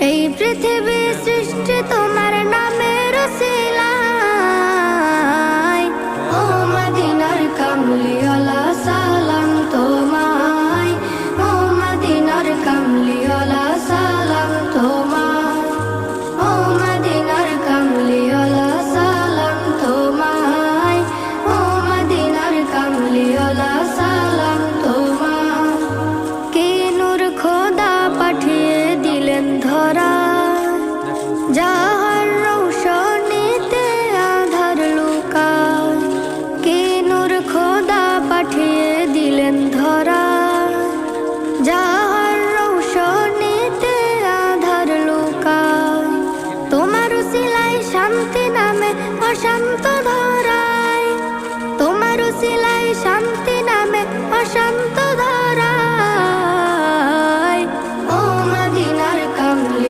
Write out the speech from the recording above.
এই পৃথিবী সৃষ্টি তোমার নামের উসিলায়। ও মদিনার কামলিওয়ালা সালাম তোমায়, ও মদিনার কামলিওয়ালা সালাম তোমায়, ও মদিনার কামলিওয়ালা সালাম তোমায়, ও মদিনার কামলিওয়ালা সালাম তোমায়। কে নূর খোদা পাঠিয়ে দিলেন ধরা, যাহার রৌশনীতে আধার লুকায়। কে নূর খোদা পাঠিয়ে দিলেন ধরা, যাহার রৌশনীতে আধার লুকায়। তোমার উসিলায় শান্তি নামে অশান্ত